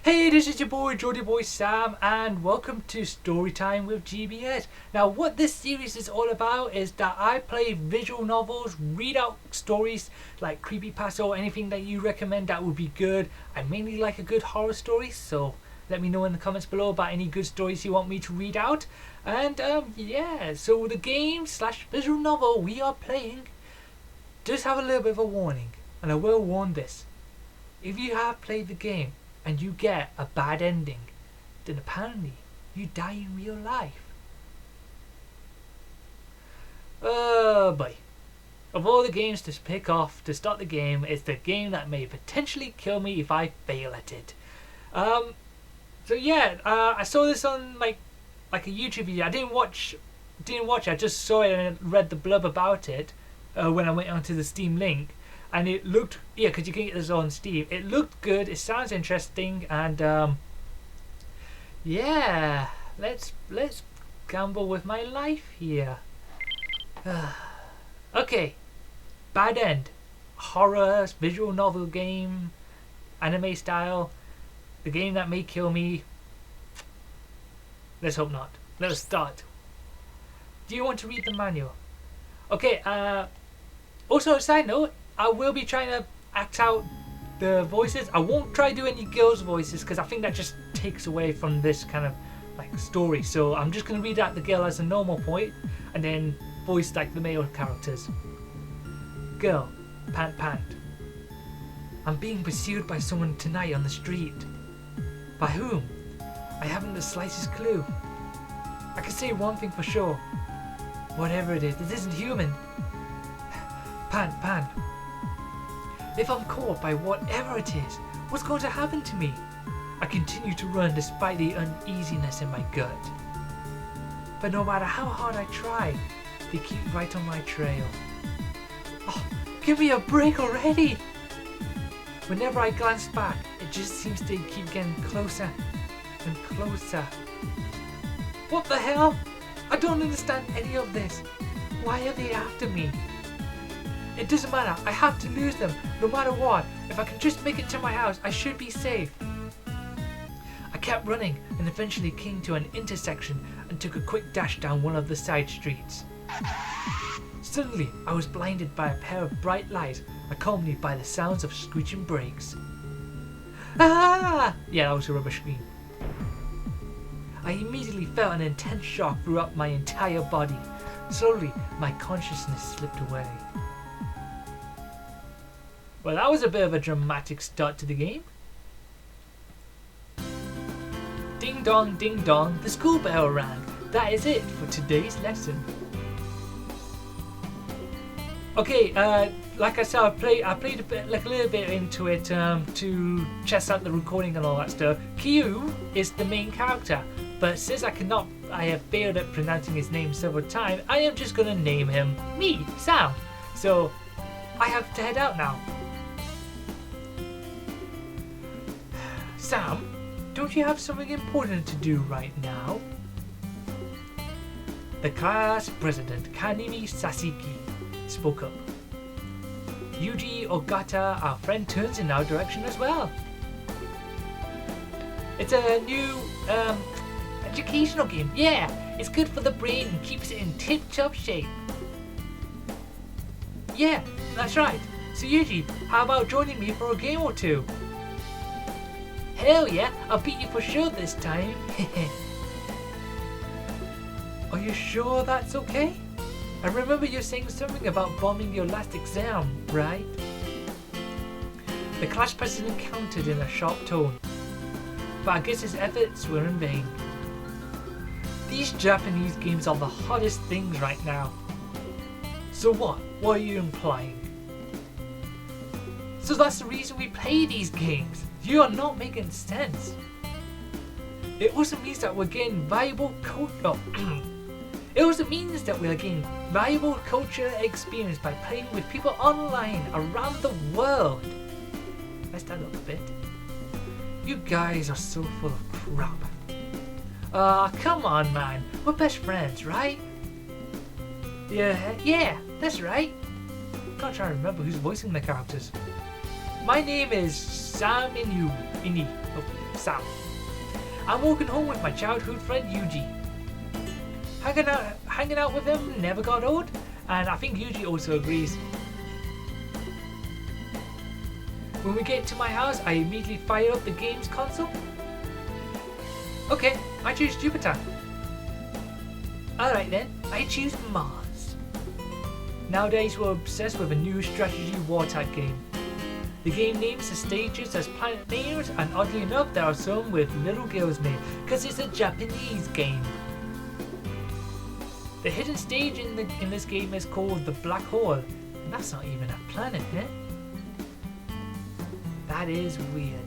Hey, this is your boy Jody Boy Sam, and welcome to Storytime with GBS. Now, what this series is all about is that I play visual novels, read out stories like creepypasta or anything that you recommend that would be good. I mainly like a good horror story, so let me know in the comments below about any good stories you want me to read out. And yeah, so the game slash visual novel we are playing does have a little bit of a warning, and I will warn this. If you have played the game and you get a bad ending, then apparently you die in real life. Oh boy. Of all the games to pick off to start the game, it's the game that may potentially kill me if I fail at it. So yeah, I saw this on like a YouTube video. I didn't watch it, I just saw it and read the blurb about it when I went onto the Steam link. And it looked, yeah, because you can get this on Steam. It looked good. It sounds interesting, and yeah, let's gamble with my life here. Okay, bad end, horror, visual novel game, anime style, the game that may kill me. Let's hope not. Let's start. Do you want to read the manual? Okay. Also, a side note. I will be trying to act out the voices. I won't try to do any girls' voices because I think that just takes away from this kind of like story. So I'm just going to read out the girl as a normal point and then voice like the male characters. Girl, pant pant. I'm being pursued by someone tonight on the street. By whom? I haven't the slightest clue. I can say one thing for sure. Whatever it isn't human. Pant pant. If I'm caught by whatever it is, what's going to happen to me? I continue to run despite the uneasiness in my gut. But no matter how hard I try, they keep right on my trail. Oh, give me a break already! Whenever I glance back, it just seems to keep getting closer and closer. What the hell? I don't understand any of this. Why are they after me? It doesn't matter, I have to lose them, no matter what. If I can just make it to my house, I should be safe. I kept running and eventually came to an intersection and took a quick dash down one of the side streets. Suddenly, I was blinded by a pair of bright lights, accompanied by the sounds of screeching brakes. Ah! Yeah, that was a rubber scream. I immediately felt an intense shock throughout my entire body. Slowly, my consciousness slipped away. Well, that was a bit of a dramatic start to the game. Ding dong, the school bell rang. That is it for today's lesson. Okay, like I said, I played a bit, like a little bit into it to test out the recording and all that stuff. Kyu is the main character, but since I have failed at pronouncing his name several times, I am just gonna name him me, Sam. So I have to head out now. Sam, don't you have something important to do right now? The class president, Kanimi Sasiki, spoke up. Yuji Ogata, our friend, turns in our direction as well. It's a new educational game. Yeah, it's good for the brain and keeps it in tip-top shape. Yeah, that's right. So Yuji, how about joining me for a game or two? Hell yeah, I'll beat you for sure this time. Are you sure that's okay? I remember you saying something about bombing your last exam, right? The class president countered in a sharp tone, but I guess his efforts were in vain. These Japanese games are the hottest things right now. So what? What are you implying? So that's the reason we play these games. You are not making sense. It also means that we're getting valuable culture. It also means that we are getting valuable cultural experience by playing with people online around the world. Let's stand up a bit. You guys are so full of crap. Come on, man. We're best friends, right? Yeah, that's right. Can't try to remember who's voicing the characters. My name is Sam Inu. south. I'm walking home with my childhood friend Yuji. Hanging out with him never got old, and I think Yuji also agrees. When we get to my house, I immediately fire up the game's console. Okay, I choose Jupiter. Alright then, I choose Mars. Nowadays we're obsessed with a new strategy war type game. The game names the stages as planet names, and oddly enough there are some with little girls' names, because it's a Japanese game. The hidden stage in this game is called the Black Hole, and that's not even a planet, eh? That is weird.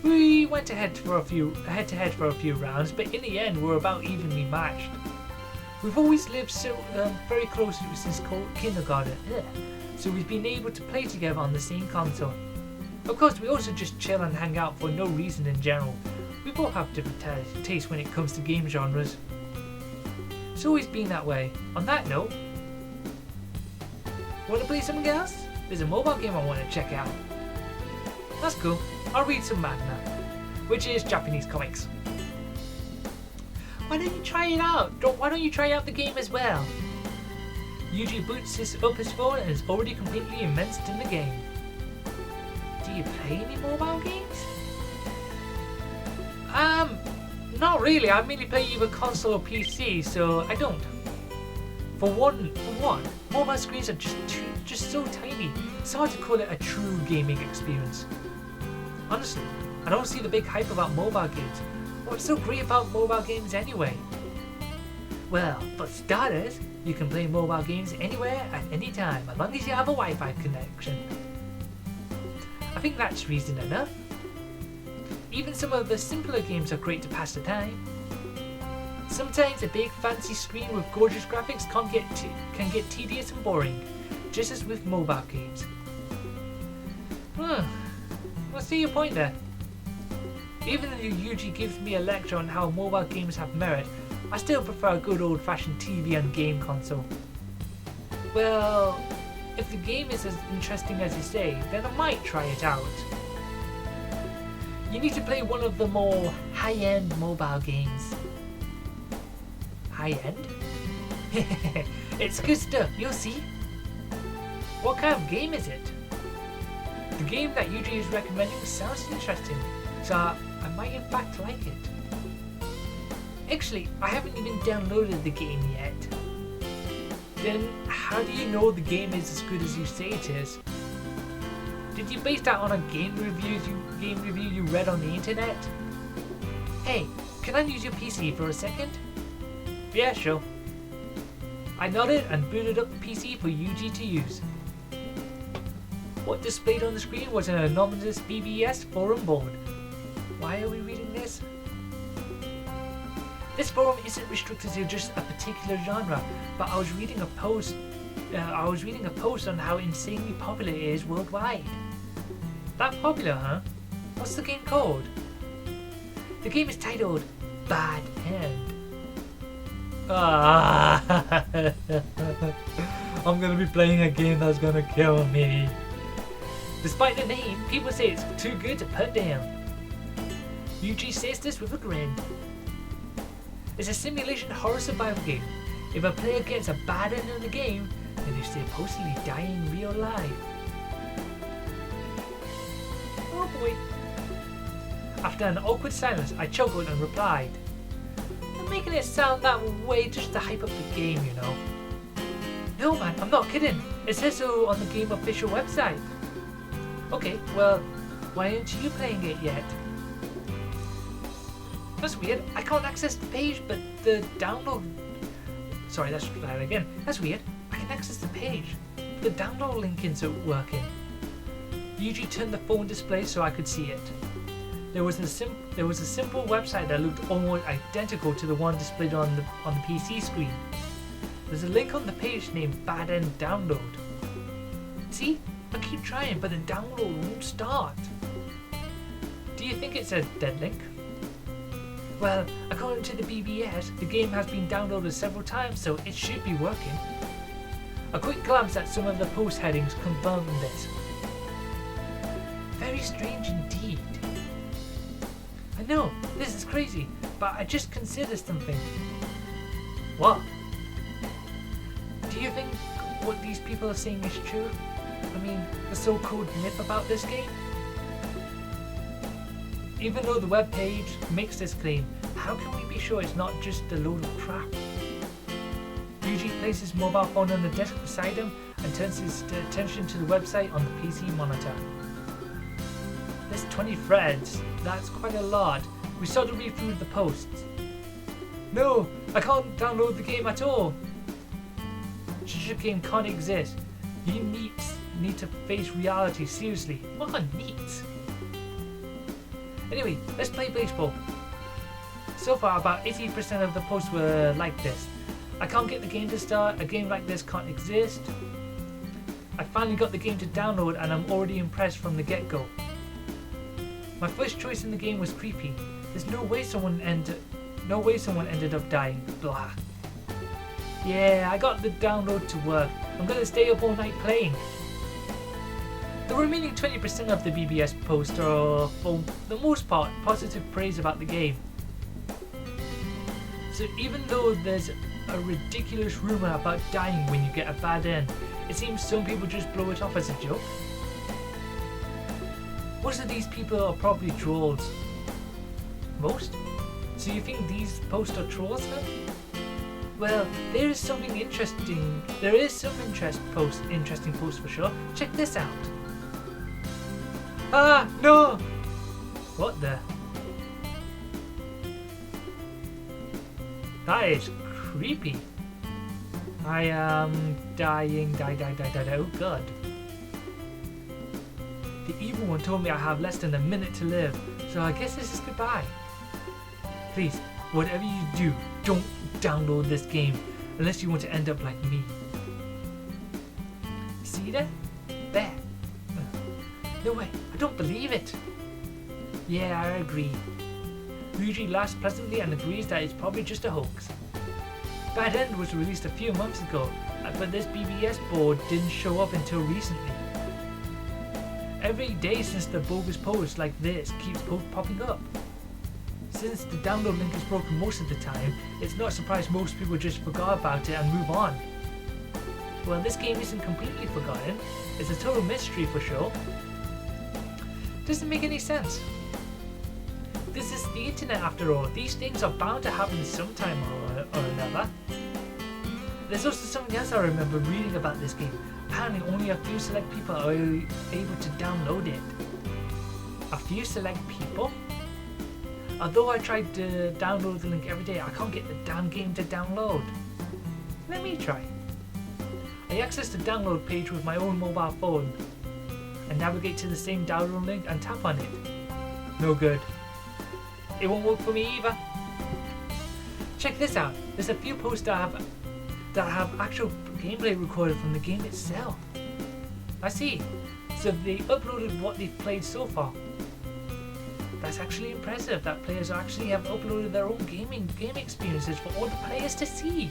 We went head to head for a few rounds, but in the end we're about evenly matched. We've always lived so very close since kindergarten, so we've been able to play together on the same console. Of course, we also just chill and hang out for no reason in general. We both have different tastes when it comes to game genres. It's always been that way. On that note, want to play something else? There's a mobile game I want to check out. That's cool. I'll read some manga, which is Japanese comics. Why don't you try it out? Why don't you try out the game as well? Yuji boots up his phone and is already completely immersed in the game. Do you play any mobile games? Not really. I mainly play either console or PC, so I don't. For one, mobile screens are just so tiny. It's hard to call it a true gaming experience. Honestly, I don't see the big hype about mobile games. What's so great about mobile games anyway? Well, for starters, you can play mobile games anywhere at any time, as long as you have a Wi-Fi connection. I think that's reason enough. Even some of the simpler games are great to pass the time. Sometimes a big fancy screen with gorgeous graphics can get tedious and boring, just as with mobile games. I see your point there. Even though Yuji gives me a lecture on how mobile games have merit, I still prefer a good old-fashioned TV and game console. Well, if the game is as interesting as you say, then I might try it out. You need to play one of the more high-end mobile games. High-end? It's good stuff, you'll see. What kind of game is it? The game that Yuji is recommending sounds interesting, so I might in fact like it. Actually, I haven't even downloaded the game yet. Then how do you know the game is as good as you say it is? Did you base that on a game review you read on the internet? Hey, can I use your PC for a second? Yeah, sure. I nodded and booted up the PC for Yuji to use. What displayed on the screen was an anonymous GBS forum board. Why are we reading this? This forum isn't restricted to just a particular genre, but I was reading a post on how insanely popular it is worldwide. That popular, huh? What's the game called? The game is titled Bad End. I'm gonna be playing a game that's gonna kill me. Despite the name, people say it's too good to put down. Yuji says this with a grin. It's a simulation horror survival game. If a player gets a bad end in the game, then they're supposedly dying in real life. Oh boy. After an awkward silence, I chuckled and replied, "I'm making it sound that way just to hype up the game, you know." No man, I'm not kidding. It says so on the game official website. Okay, well, why aren't you playing it yet? That's weird. I can't access the page, but the download... Sorry, let's try that again. That's weird. I can access the page. The download link isn't working. Yuji turned the phone display so I could see it. There was a simple website that looked almost identical to the one displayed on the PC screen. There's a link on the page named Bad End Download. See? I keep trying, but the download won't start. Do you think it's a dead link? Well, according to the BBS, the game has been downloaded several times, so it should be working. A quick glance at some of the post headings confirmed this. Very Very strange indeed. I know, this is crazy, but I just considered something. What? Do you think what these people are saying is true? I mean, the so-called myth about this game? Even though the web page makes this claim, how can we be sure it's not just a load of crap? Yuji places his mobile phone on the desk beside him and turns his attention to the website on the PC monitor. There's 20 threads. That's quite a lot. We start to read through the posts. No, I can't download the game at all. Such a game can't exist. You need to face reality seriously. What a neat. Anyway, let's play baseball. So far, about 80% of the posts were like this. I can't get the game to start. A game like this can't exist. I finally got the game to download and I'm already impressed from the get-go. My first choice in the game was creepy. There's no way someone ended up dying. Blah. Yeah, I got the download to work. I'm gonna stay up all night playing. The remaining 20% of the BBS posts are, for the most part, positive praise about the game. So even though there's a ridiculous rumour about dying when you get a bad end, it seems some people just blow it off as a joke. Most of these people are probably trolls. Most? So you think these posts are trolls then? Well, there is some interesting posts for sure. Check this out. Ah, no! What the? That is creepy. I am dying. Oh god. The evil one told me I have less than a minute to live, so I guess this is goodbye. Please, whatever you do, don't download this game unless you want to end up like me. See that? There. No way, I don't believe it. Yeah, I agree. Ryuji laughs pleasantly and agrees that it's probably just a hoax. Bad End was released a few months ago, but this BBS board didn't show up until recently. Every day since the bogus post like this keeps popping up. Since the download link is broken most of the time, it's not a surprise most people just forgot about it and move on. Well, this game isn't completely forgotten. It's a total mystery for sure. Doesn't make any sense. This is the internet after all. These things are bound to happen sometime or another. There's also something else I remember reading about this game. Apparently only a few select people are able to download it. A few select people? Although I tried to download the link every day, I can't get the damn game to download. Let me try. I access the download page with my own mobile phone and navigate to the same download link and tap on it. No good. It won't work for me either. Check this out. There's a few posts that have actual gameplay recorded from the game itself. I see. So they uploaded what they've played so far. That's actually impressive that players actually have uploaded their own game experiences for all the players to see.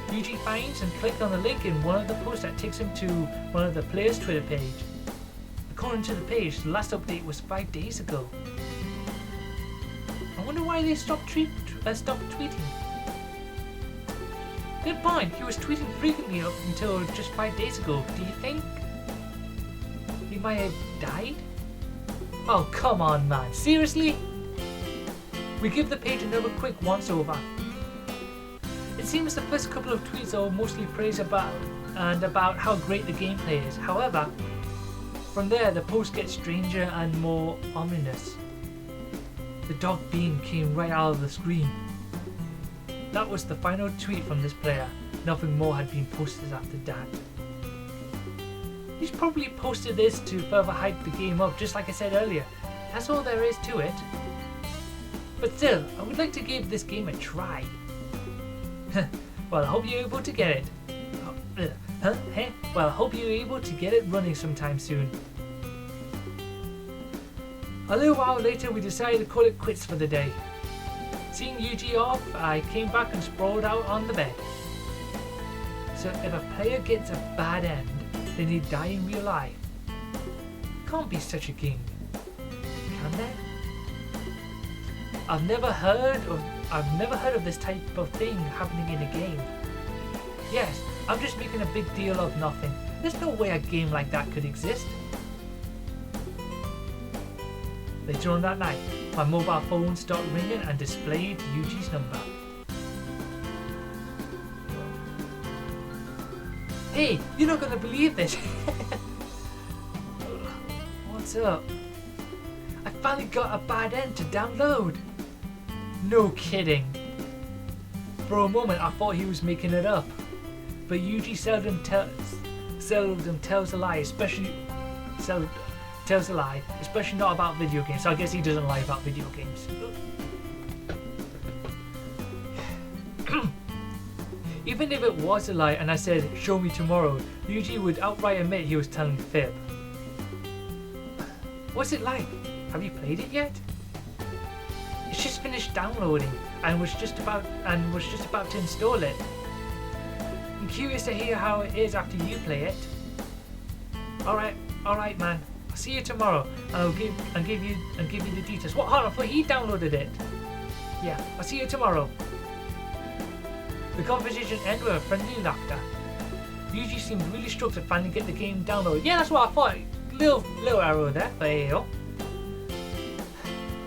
Yuji finds and clicks on the link in one of the posts that takes him to one of the players' Twitter page. According to the page, the last update was 5 days ago. I wonder why they stopped tweeting. Good point, he was tweeting frequently up until just 5 days ago. Do you think he might have died? Oh, come on, man. Seriously? We give the page another quick once-over. It seems the first couple of tweets are mostly praise about how great the gameplay is. However, from there the post gets stranger and more ominous. The dark beam came right out of the screen. That was the final tweet from this player. Nothing more had been posted after that. He's probably posted this to further hype the game up, just like I said earlier. That's all there is to it. But still, I would like to give this game a try. Well, I hope you're able to get it. Well, I hope you're able to get it running sometime soon. A little while later, we decided to call it quits for the day. Seeing Yuji off, I came back and sprawled out on the bed. So if a player gets a bad end, then they die in real life. can't be such a game. Can there? I've never heard of this type of thing happening in a game. Yes, I'm just making a big deal of nothing. There's no way a game like that could exist. Later on that night, my mobile phone started ringing and displayed Yuji's number. Hey, you're not gonna believe this. What's up? I finally got a bad end to download. No kidding. For a moment I thought he was making it up. But Yuji seldom tells a lie, especially not about video games. So I guess he doesn't lie about video games. Even if it was a lie and I said, show me tomorrow, Yuji would outright admit he was telling fib. What's it like? Have you played it yet? It's just finished downloading and was just about to install it. I'm curious to hear how it is after you play it. Alright man. I'll see you tomorrow and I'll give you the details. What? Hold on, I thought he downloaded it. Yeah, I'll see you tomorrow. The conversation ended with a friendly laughter. Yuji seemed really stoked to finally get the game downloaded. Yeah, that's what I thought. Little arrow there, but hey yo.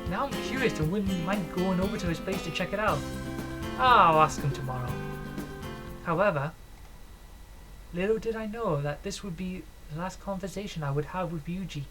Now I'm curious and wouldn't mind going over to his place to check it out. I'll ask him tomorrow. However, little did I know that this would be the last conversation I would have with Yuji.